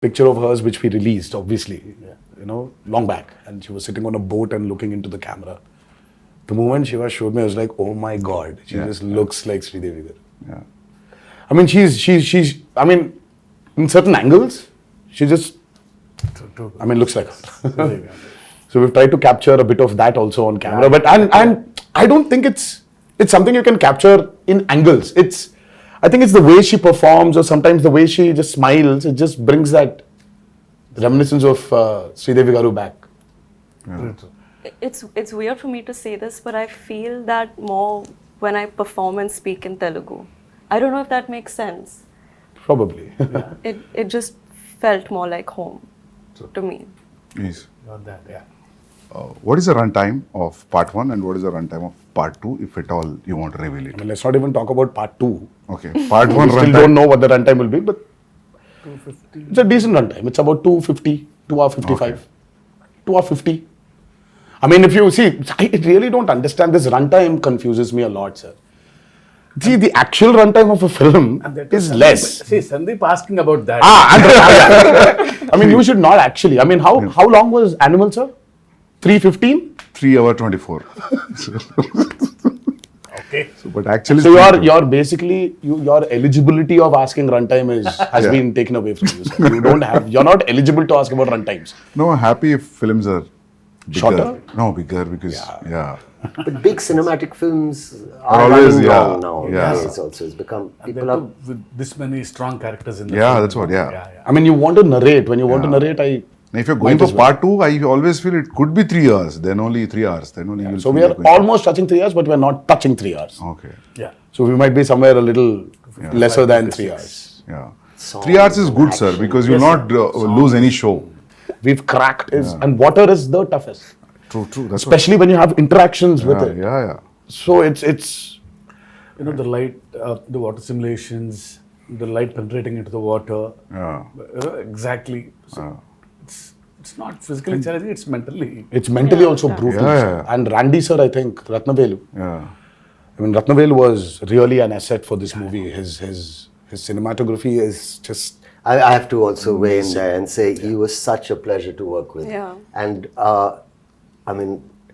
picture of hers which we released, obviously, long back. And she was sitting on a boat and looking into the camera. The moment Shiva showed me, I was like, oh my God, she just looks like Sridevi. Yeah. I mean, she's in certain angles, she just, looks like her. So we've tried to capture a bit of that also on camera. But and I don't think it's something you can capture in angles. I think it's the way she performs, or sometimes the way she just smiles. It just brings that reminiscence of Sridevi Garu back. Yeah. It's weird for me to say this, but I feel that more when I perform and speak in Telugu. I don't know if that makes sense. Probably. It just felt more like home to me. Yes. Got that, yeah. What is the runtime of part 1 and what is the runtime of part 2, if at all you want to reveal it? Let's not even talk about part 2. Okay. Part 1 We still runtime. don't know what the runtime will be, but 250. it's a decent runtime. It's about 250, 2 hour 55, Okay. 2 hour 50. I mean, if you see, I really don't understand this runtime. Confuses me a lot, sir. See, the actual runtime of a film And that is Sandeep- less. See, Sandeep asking about that. I mean, you should not actually. I mean, how long was Animal, sir? 3:15. 3 hour 24. Okay. But actually, So you're basically your eligibility of asking runtime has been taken away from you. Sir. You're not eligible to ask about runtimes. No, happy if films are bigger. Shorter? No, bigger because But big cinematic films are always, running yeah, long now. yeah. Nowadays also, it's become And people that are. too with this many strong characters in the Yeah, film. that's what, yeah. I mean, you want to narrate. When you want to narrate, Now, if you're going Might for as well. part 2, I always feel it could be 3 hours. Then only 3 hours. Then only you'll So feel we are like going- almost touching 3 hours, but we're not touching 3 hours. Okay. Yeah. So we might be somewhere a little lesser than 3 hours. Yeah. Songs 3 hours is good, and sir, action. because you'll not lose any show. We've cracked and water is the toughest, True. That's especially when you have interactions with what, it. yeah. So it's The light, the water simulations, the light penetrating into the water. Yeah. Exactly. So it's not physically challenging, it's mentally. mentally also brutal. Yeah, sir. yeah. And Randy sir, I think Ratnavelu. Yeah. I mean, Ratnavelu was really an asset for this movie. His cinematography is just. I have to also weigh in there and say he was such a pleasure to work with. Yeah. And I mean,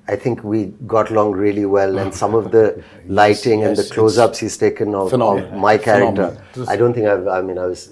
I think we got along really well, and some of the lighting and the yes, close-ups he's taken of phenomenal. my character. Phenomenal. I don't think it was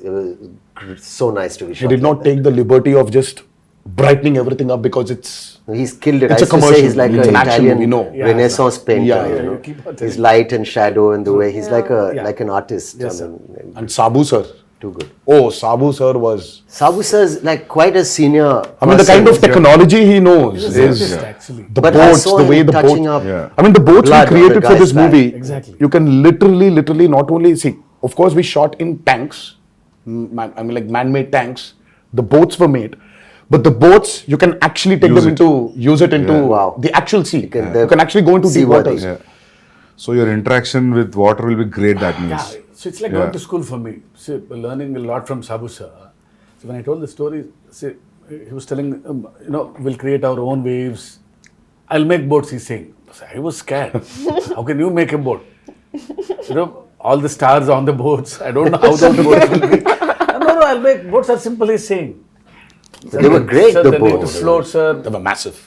so nice to be He shot. did not like that. take the liberty of just brightening everything up because it's. He's killed it. It's I a used to say commercial. he's like It's an an action Italian movie, no. Yeah. Renaissance painter. Yeah, you yeah, know? you keep on His telling. light and shadow and the way he's like an artist. Yes, I mean, And Sabu sir. too good. Oh, Sabu sir was. Sabu sir is like quite a senior. I mean, the kind of person. technology he knows He's is an artist, actually. the But I boats, saw the way him the touching boats. up. Yeah. I mean, the boats we blood on the created for guy's this back. movie. Exactly. You can literally not only see. Of course, we shot in tanks. Like man-made tanks. The boats were made, but the boats you can actually take Use them it. use it into Wow. the actual sea. can- You can actually go into deep seaworthy. waters. Yeah. So your interaction with water will be great, that means. Yeah, so it's like Yeah. going to school for me. See, learning a lot from Sabu sir. So when I told the story, see, he was telling, we'll create our own waves. I'll make boats, he's saying. So I was scared. How can you make a boat? All the stars on the boats. I don't know how those boats will be. No, I'll make boats are simple, he's saying. They were great, Sir, the they need to boats. float, sir. They were massive.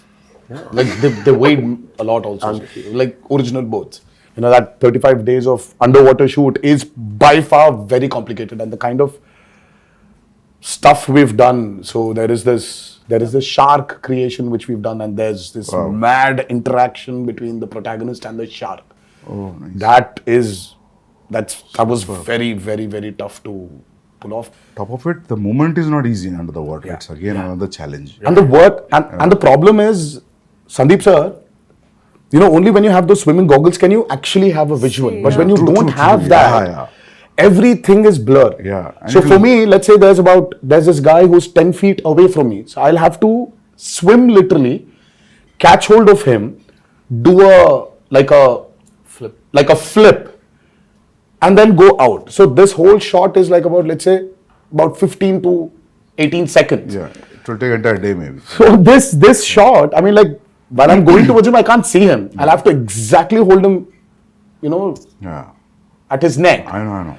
Like they weighed a lot also. Like original boats. That 35 days of underwater shoot is by far very complicated, and the kind of stuff we've done. So there is this shark creation which we've done, and there's this mad interaction between the protagonist and the shark. Oh, nice. That was very, very, very tough to pull off. Top of it, the movement is not easy under the water. It's again another challenge. And the work and the problem is, Sandeep sir, only when you have those swimming goggles can you actually have a visual. See, But when you True, don't true, have true. that, Yeah. everything is blur. Yeah. And So it for will- me, let's say there's this guy who's 10 feet away from me. So I'll have to swim literally, catch hold of him, do like a flip, and then go out. So this whole shot is like let's say about 15 to 18 seconds. Yeah. It will take entire day maybe. So this shot, I mean, like while I'm going towards him, I can't see him. I'll have to exactly hold him, Yeah. at his neck. I know.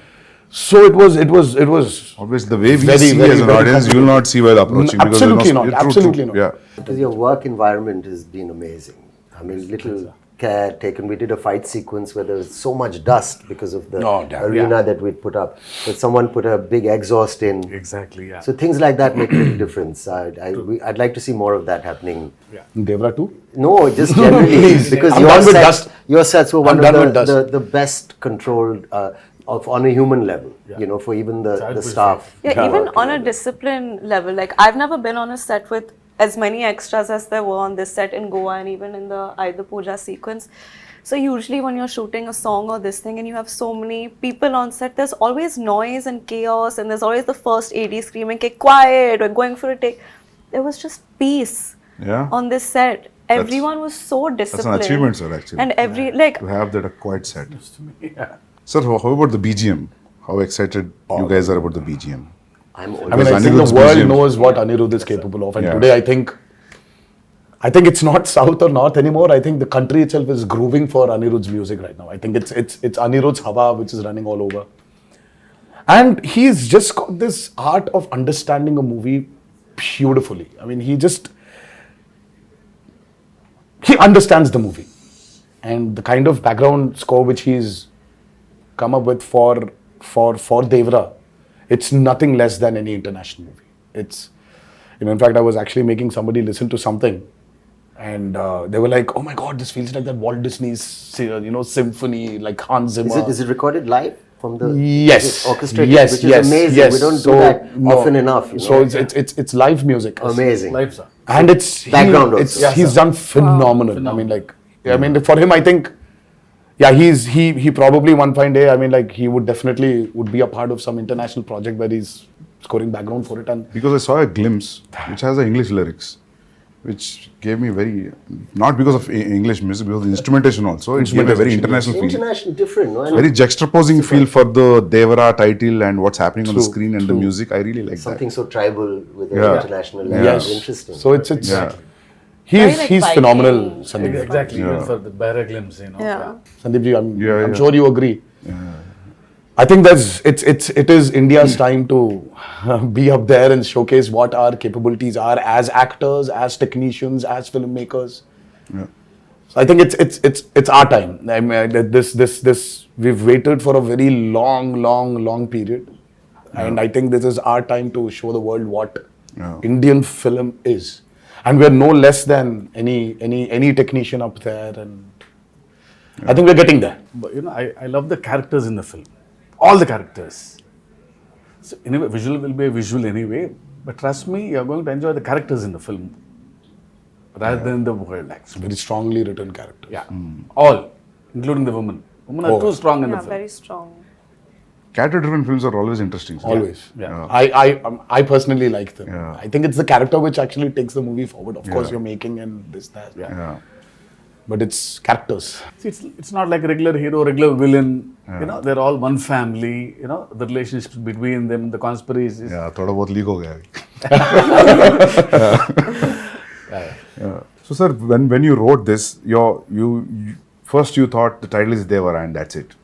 So it was Obviously, the way we Very, see very, as an very audience, you will not see while approaching. because Absolutely you're not, true, absolutely true. not. Yeah. Because your work environment has been amazing. I mean, little care taken. We did a fight sequence where there was so much dust because of the Oh, damn. arena that we'd put up. But someone put a big exhaust in. Exactly, yeah. So things like that make a big difference. I'd like to see more of that happening. Devara too. No, just generally. Please. Because I'm your done with sets, dust. your sets were one I'm done of with dust. the best controlled on a human level, you know, for even the staff. Yeah, even on a discipline level, like I've never been on a set with as many extras as there were on this set in Goa and even in the Aida Puja sequence. So usually when you're shooting a song or this thing and you have so many people on set, there's always noise and chaos and there's always the first AD screaming, "Okay, quiet," or going for a take. There was just peace Yeah. on this set. Everyone was so That's disciplined. an achievement, sir, actually. And every, like, To have that a quiet set. Yeah. Sir, how about the BGM? How excited you guys are about the BGM? I'm I mean, always I think Anirudh's the world museum. knows what Anirudh is capable of, and Yeah. today I think it's not South or North anymore. I think the country itself is grooving for Anirudh's music right now. I think it's Anirudh's Hava which is running all over, and he's just got this art of understanding a movie beautifully. I mean, he understands the movie, and the kind of background score which he's come up with for Devara, it's nothing less than any international movie. It's, in fact, I was actually making somebody listen to something, and they were like, "Oh my God, this feels like that Walt Disney's symphony, like Hans Zimmer." Is it recorded live from the Yes. is it orchestrated, Yes, which is yes, amazing. yes. We don't So, do that no. often enough. You know? So it's live music. amazing. Live, sir. And it's Background it's, also. he's done phenomenal. I mean, like, I mean, for him, I think, yeah, he probably one fine day, I mean, like, he would definitely would be a part of some international project where he's scoring background for it. And Because I saw a glimpse which has the English lyrics, which gave me very, not because of English music, because of the instrumentation also, it gave a very international feel. International, different, no? And Very juxtaposing feel for the Devara title and what's happening on the screen and the music. I really like something that. so tribal with an Yeah. international level. yes, Interesting. so it's Yeah. Very, like, he's Viking. phenomenal, Sandeep. Exactly, Yeah. even for the Barra glimpse, yeah. Sandeep ji, I'm Yeah. sure you agree. I think it is India's time to be up there and showcase what our capabilities are as actors, as technicians, as filmmakers. Yeah. So I think it's our time. I mean, this we've waited for a very long period, and I think this is our time to show the world what Indian film is, and we're no less than any technician up there, and I think we're getting there. But I love the characters in the film. All the characters. So anyway, visual will be a visual anyway, but trust me, you're going to enjoy the characters in the film rather than the world, actually. Very strongly written character. Yeah. All, including the women. Women are too strong in the Yeah, film. very strong. Character-driven films are always interesting. sir. Always. Yeah. I personally like them. Yeah. I think it's the character which actually takes the movie forward. Of course, Yeah. you're making and this, that. Yeah. But it's characters. See, it's not like regular hero, regular villain. They're all one family. The relationships between them, the conspiracies. Yeah, थोड़ा बहुत leak हो गया अभी. Yeah. So sir, when you wrote this, you first you thought the title is Devara and that's it.